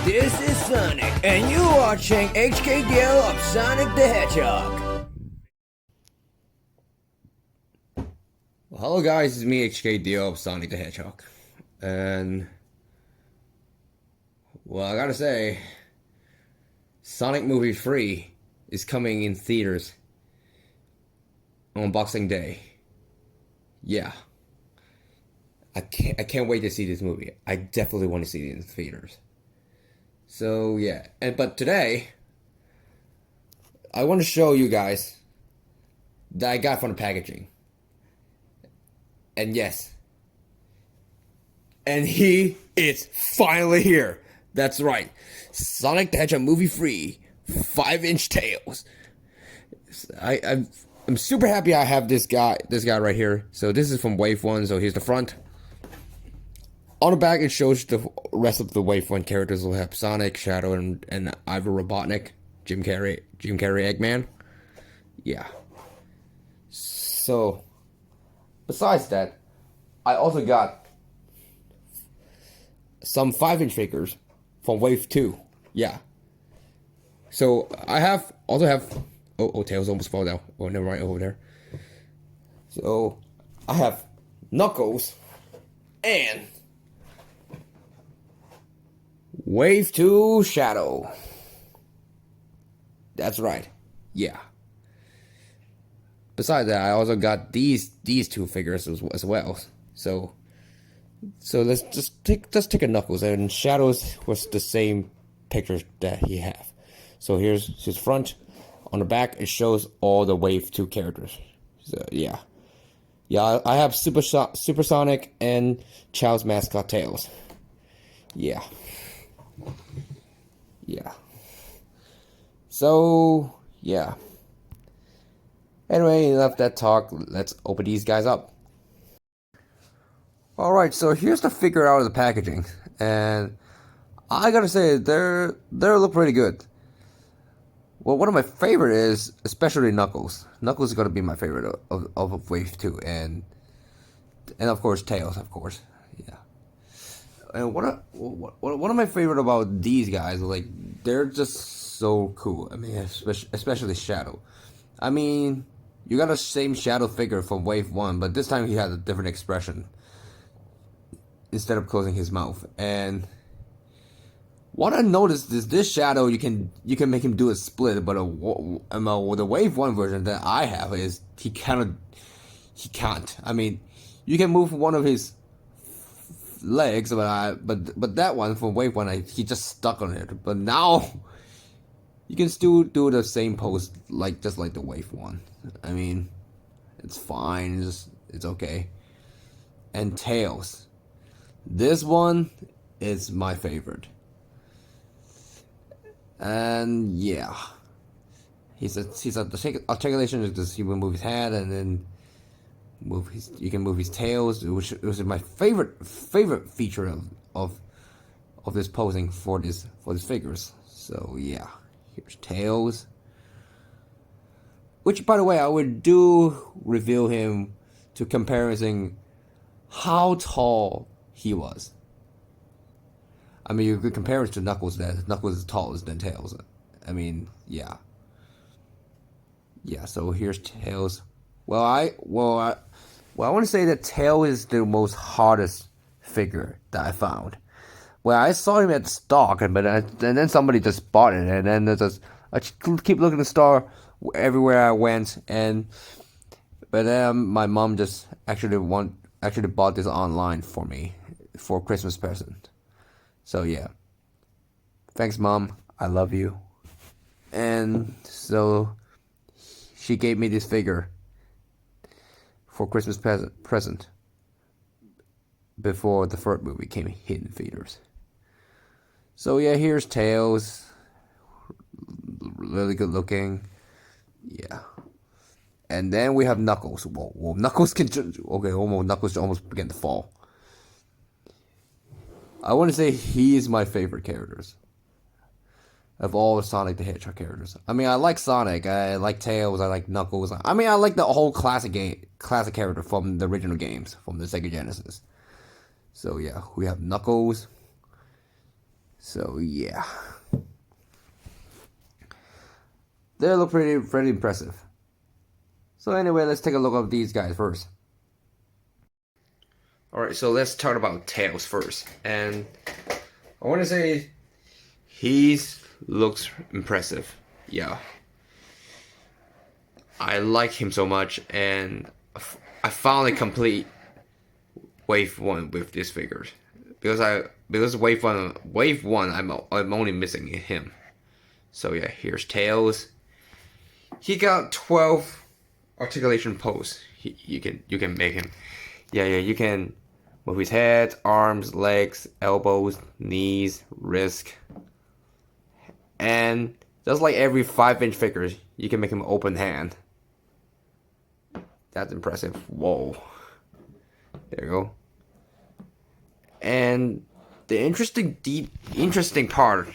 This is Sonic, and you're watching HKDL of Sonic the Hedgehog. Well, hello guys, it's me HKDL of Sonic the Hedgehog. And, well, I gotta say, Sonic Movie 3 is coming in theaters on Boxing Day. Yeah. I can't wait to see this movie. I definitely want to see it in theaters. So yeah, but today I want to show you guys that I got from the packaging. And yes, and he is finally here. That's right, Sonic the Hedgehog Movie 3, 5-inch Tails. I'm super happy I have this guy right here. So this is from Wave 1. So here's the front. On the back, it shows the rest of the Wave 1 characters. We'll have Sonic, Shadow, and Ivor Robotnik, Jim Carrey, Eggman. Yeah. So, besides that, I also got some 5-inch figures from Wave 2. Yeah. So, also have... Oh, Tails almost fell down. Oh, never mind, over there. So, I have Knuckles and Wave 2 Shadow. That's right. Yeah. Besides that, I also got these two figures as well. So let's just take a Knuckles, and Shadows was the same pictures that he have. So here's his front. On the back, it shows all the Wave 2 characters. So yeah. Yeah, I have Supersonic and Child's mascot Tails. Yeah. Yeah. So, yeah. Anyway, enough that talk. Let's open these guys up. Alright, so here's the figure out of the packaging. And I gotta say, they look pretty good. Well, one of my favorite is especially Knuckles. Knuckles is gonna be my favorite of Wave 2, and of course Tails, of course. Yeah. And one of my favorite about these guys, like, they're just so cool. I mean, especially Shadow. I mean, you got the same Shadow figure from Wave 1, but this time he has a different expression instead of closing his mouth. And what I noticed is this Shadow, you can make him do a split, but the Wave 1 version that I have is he can't. I mean, you can move one of his legs, but that one from Wave 1, he just stuck on it. But now you can still do the same pose just like the Wave 1. I mean, it's fine. It's okay. And Tails, this one is my favorite. And yeah, he's a articulation is just he will move his head and then you can move his tails, which is my favorite feature of this posing for these figures. So yeah, here's Tails, which, by the way, I would reveal him to comparison how tall he was. I mean, you could compare it to Knuckles. That Knuckles is taller than Tails. I mean, yeah. Yeah. So here's Tails. Well, I want to say that Tails is the most hardest figure that I found. Well, I saw him at the stock, and then somebody just bought it, and then I keep looking at the store everywhere I went, but then my mom just actually bought this online for me for Christmas present. So yeah, thanks, Mom. I love you. And so she gave me this figure for Christmas present before the third movie came hit in theaters. So yeah, here's Tails, really good looking. Yeah, and then we have Knuckles. Whoa, Knuckles Knuckles almost began to fall. I want to say he is my favorite characters of all the Sonic the Hedgehog characters. I mean, I like Sonic, I like Tails, I like Knuckles. I mean, I like the whole classic character from the original games from the Sega Genesis. So yeah, we have Knuckles, So yeah, they look pretty impressive. So anyway, let's take a look at these guys first. Alright, so let's talk about Tails first. And I want to say he looks impressive. Yeah. I like him so much, and I finally complete Wave 1 with this figure. Because Wave 1 I'm only missing him. So yeah, here's Tails. He got 12 articulation pose. You can make him. Yeah, you can move his head, arms, legs, elbows, knees, wrist. And just like every 5-inch figure, you can make him open hand. That's impressive. Whoa. There you go. And the interesting part,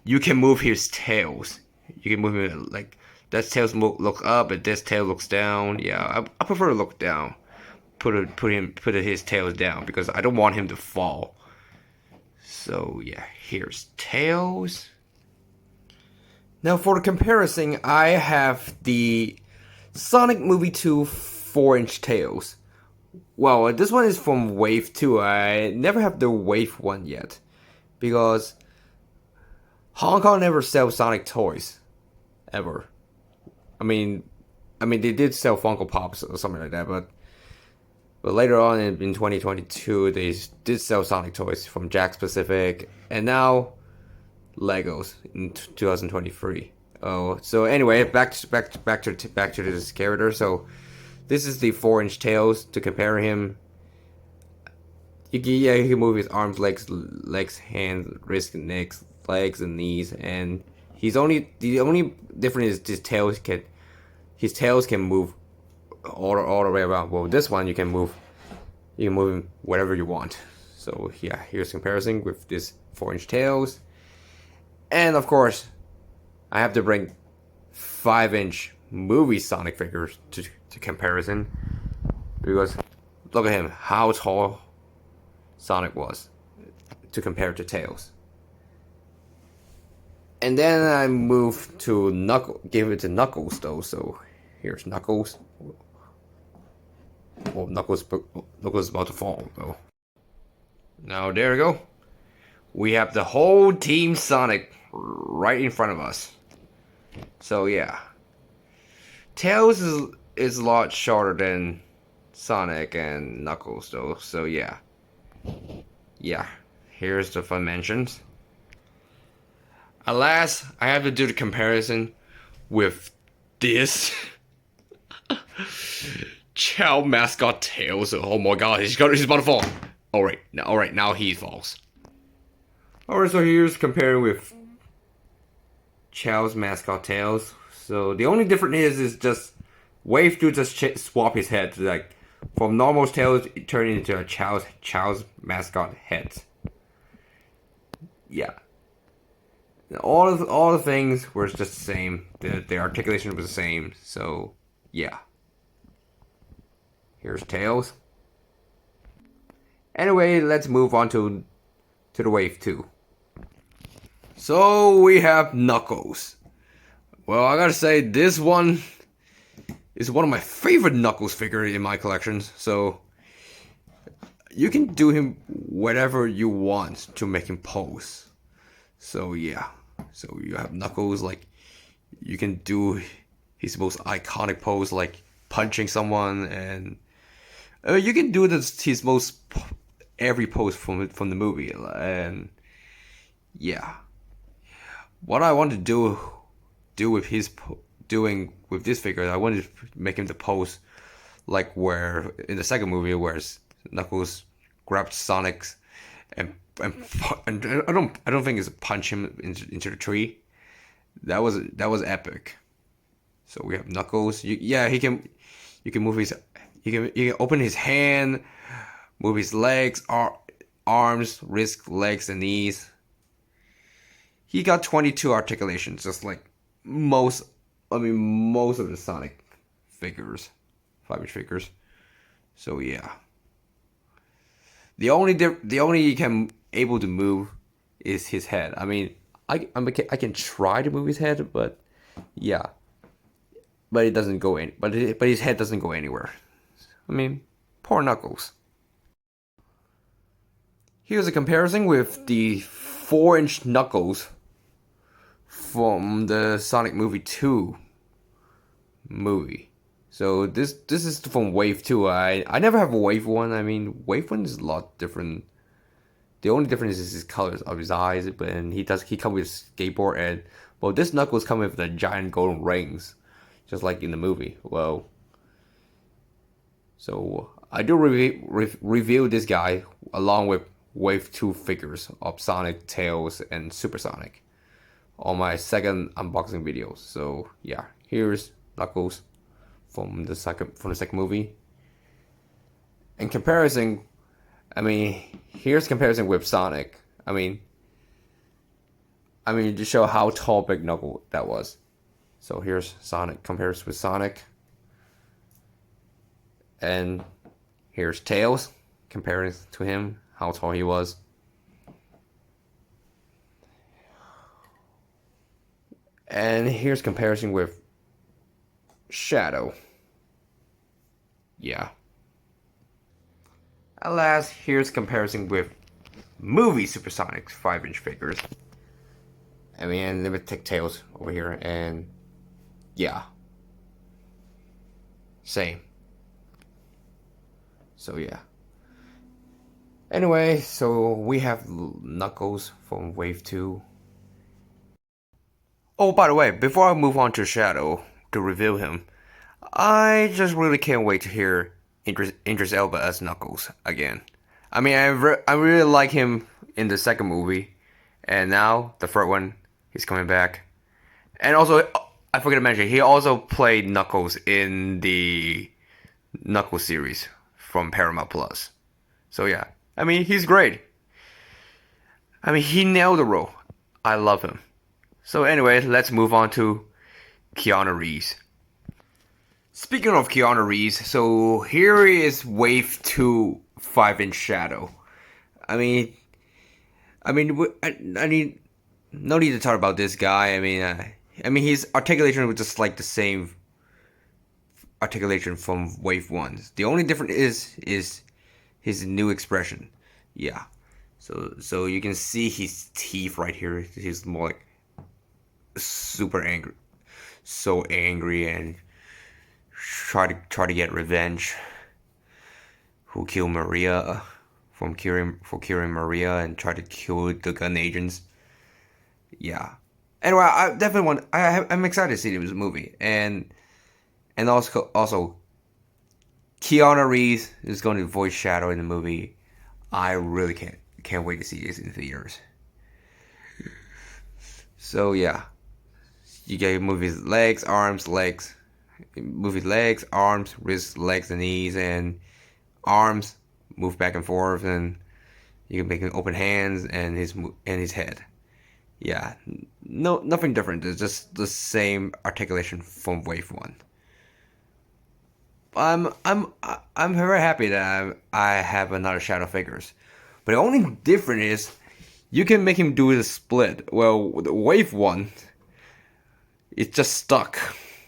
you can move his tails. You can move him like that tails look up and this tail looks down. Yeah, I prefer to look down. Put his tails down because I don't want him to fall. So yeah, here's Tails. Now for the comparison, I have the Sonic Movie 2 4-inch Tails. Well, this one is from Wave 2. I never have the Wave 1 yet. Because Hong Kong never sells Sonic toys. Ever. I mean they did sell Funko Pops or something like that, but later on in 2022 they did sell Sonic toys from Jakks Pacific, and now Legos in 2023. Oh, so anyway, back to this character. So this is the 4-inch Tails to compare him. He can move his arms, legs, hands, wrists, necks, legs, and knees. And the only difference is his tails can move all the way around. Well, this one you can move him whatever you want. So yeah, here's comparison with this 4-inch Tails. And of course, I have to bring 5-inch movie Sonic figures to comparison, because look at him, how tall Sonic was to compare to Tails. And then I moved to give it to Knuckles though. So here's Knuckles. Well, Knuckles is about to fall though. Now there we go. We have the whole Team Sonic right in front of us. So yeah, Tails is a lot shorter than Sonic and Knuckles though. So yeah, here's the fun mentions. Alas, I have to do the comparison with this Chow mascot Tails. Oh my god, he's about to fall. Alright, now he falls. Alright, so here's comparing with Chow's mascot Tails. So the only difference is just Wave 2 just swap his head to like from normal Tails turn into a Chow's mascot head. Yeah. All the things were just the same. The articulation was the same. So yeah. Here's Tails. Anyway, let's move on to the Wave 2. So we have Knuckles. Well, I gotta say, this one is one of my favorite Knuckles figures in my collections. So you can do him whatever you want to make him pose. So yeah. So you have Knuckles, like you can do his most iconic pose, like punching someone, and you can do his most every pose from the movie. And yeah, what I want to do with doing with this figure, I wanted to make him the pose like where in the second movie, where Knuckles grabbed Sonic's and I don't think it's punch him into the tree. That was epic. So we have Knuckles. You can move his. You can open his hand, move his legs, arms, wrists, legs, and knees. He got 22 articulations, just like most of the Sonic figures, 5-inch figures. So yeah. The only he can able to move is his head. I mean, I can try to move his head, but yeah, but it doesn't go in. But his head doesn't go anywhere. I mean, poor Knuckles. Here's a comparison with the 4-inch Knuckles from the Sonic Movie 2 movie. So this is from Wave 2. I never have a Wave 1. I mean, Wave 1 is a lot different. The only difference is his colors of his eyes, but and he come with skateboard and well, this Knuckles come with the giant golden rings, just like in the movie. Well, so I do review this guy along with Wave 2 figures of Sonic, Tails, and Supersonic on my second unboxing videos. So yeah, here's Knuckles from the second movie. In comparison, I mean, here's comparison with Sonic. I mean to show how tall Big Knuckle that was. So here's Sonic compares with Sonic, and here's Tails comparing to him how tall he was. And here's comparison with Shadow. Yeah. At last, here's comparison with movie Supersonic's 5-inch figures. I mean, let me take Tails over here, and yeah, same. So yeah. Anyway, so we have Knuckles from Wave 2. Oh, by the way, before I move on to Shadow to reveal him, I just really can't wait to hear Idris Elba as Knuckles again. I mean, I really like him in the second movie, and now the third one, he's coming back. And also, I forgot to mention, he also played Knuckles in the Knuckles series from Paramount Plus. So yeah, I mean, he's great. I mean, he nailed the role. I love him. So anyway, let's move on to Keanu Reeves. Speaking of Keanu Reeves, so here is Wave 2 5-inch Shadow. I mean, I need no need to talk about this guy. I mean, his articulation was just like the same articulation from Wave 1. The only difference is his new expression. Yeah. So you can see his teeth right here. He's more like super angry, so angry, and try to get revenge. Who killed Maria for killing Maria and try to kill the gun agents. Yeah. Anyway, I definitely want. I'm excited to see this movie, and also Keanu Reeves is going to voice Shadow in the movie. I really can't wait to see this in theaters. So yeah, you get movies legs, arms, legs, movie legs, arms, wrists, legs, and knees, and arms move back and forth, and you can make him open hands and his head. Yeah, no, nothing different. It's just the same articulation from Wave 1. I'm very happy that I have another Shadow figures, but the only difference is you can make him do the split. Well, with the Wave 1, it just stuck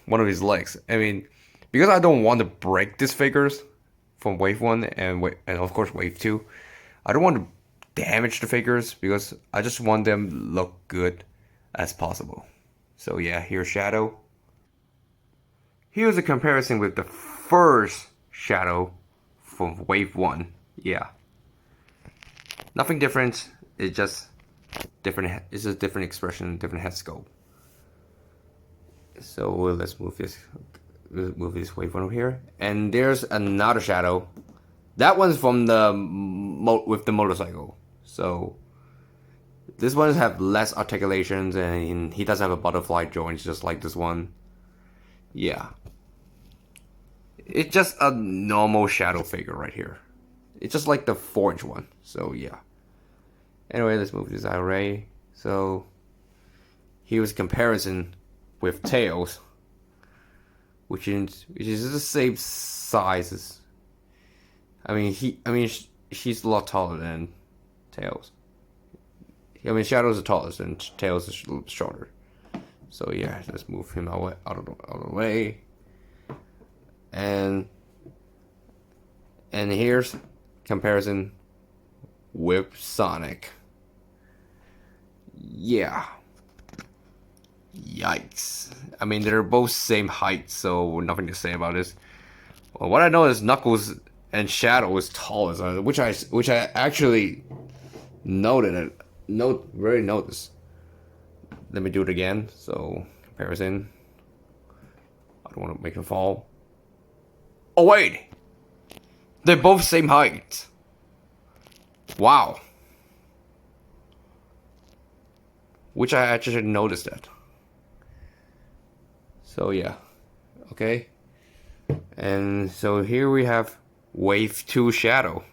one of his legs. I mean, because I don't want to break these figures from Wave 1 and of course Wave 2, I don't want to damage the figures because I just want them to look good as possible. So yeah, here's Shadow. Here's a comparison with the first Shadow from Wave 1. Yeah. Nothing different. It's just different. It's a different expression, different head sculpt. So let's move this Wave 1 over here. And there's another Shadow. That one's from the with the motorcycle. So this one have less articulations, and he doesn't have a butterfly joints just like this one. Yeah. It's just a normal Shadow figure right here. It's just like the 4-inch one. So yeah. Anyway, let's move this array. So here's comparison with Tails, which is the same sizes. She's a lot taller than Tails. I mean, Shadow's the tallest and Tails is a little shorter. So yeah, let's move him out of the way. And here's comparison with Sonic. Yeah. Yikes. I mean, they're both same height, so nothing to say about this. Well, what I know is Knuckles and Shadow is tallest, which I actually really noticed. Let me do it again. So comparison. I don't want to make him fall. Oh wait, they're both same height. Wow. Which I actually noticed that. So yeah, okay. And so here we have Wave 2 Shadow.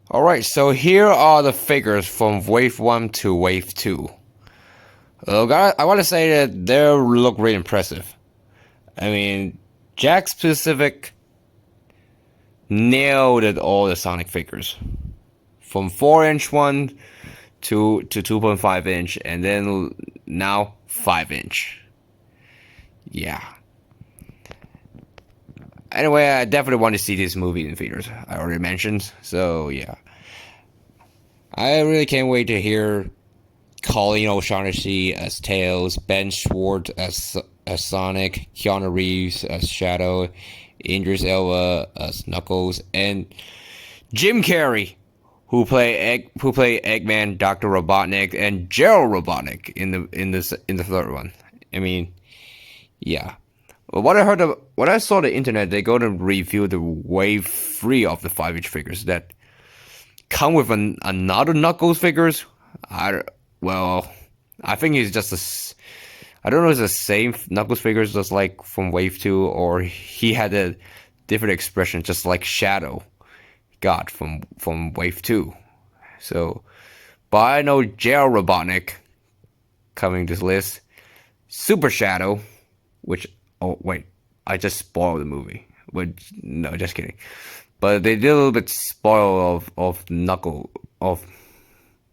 Alright, so here are the figures from Wave 1 to Wave 2. I want to say that they look really impressive. I mean, Jakks Pacific nailed it, all the Sonic figures. From 4-inch one to 2.5 inch, and then now 5-inch. Yeah. Anyway, I definitely want to see this movie in theaters. I already mentioned, so yeah. I really can't wait to hear Colleen O'Shaughnessy as Tails, Ben Schwartz as Sonic, Keanu Reeves as Shadow, Idris Elba as Knuckles, and Jim Carrey, who play Eggman, Dr. Robotnik, and Gerald Robotnik in the third one. I mean, yeah. Well, what I saw on the internet, they're going to review the Wave 3 of the 5-inch figures that come with another Knuckles figures. I think it's just I don't know if it's the same Knuckles figures just like from Wave 2, or he had a different expression just like Shadow got from Wave 2. So, but I know Gerald Robotnik coming to this list. Super Shadow, which, oh wait, I just spoiled the movie. No, just kidding. But they did a little bit spoil of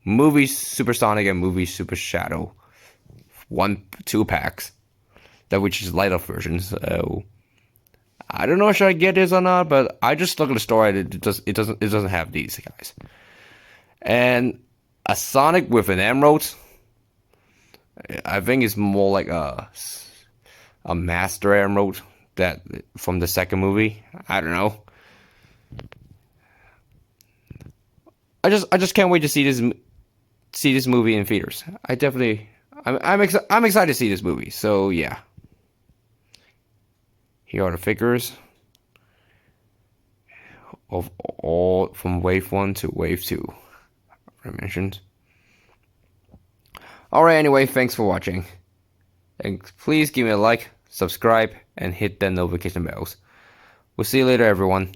movie Super Sonic and movie Super Shadow 1-2 packs, that which is light up versions. So I don't know if I get this or not, but I just look at the story. It doesn't have these guys. And a Sonic with an emerald, I think it's more like a Master Emerald that from the second movie. I don't know. I just can't wait to see this movie in theaters. I'm excited to see this movie. So yeah. Here are the figures of all from Wave 1 to Wave 2. I mentioned. Alright, anyway, thanks for watching. And please give me a like, subscribe, and hit the notification bells. We'll see you later, everyone.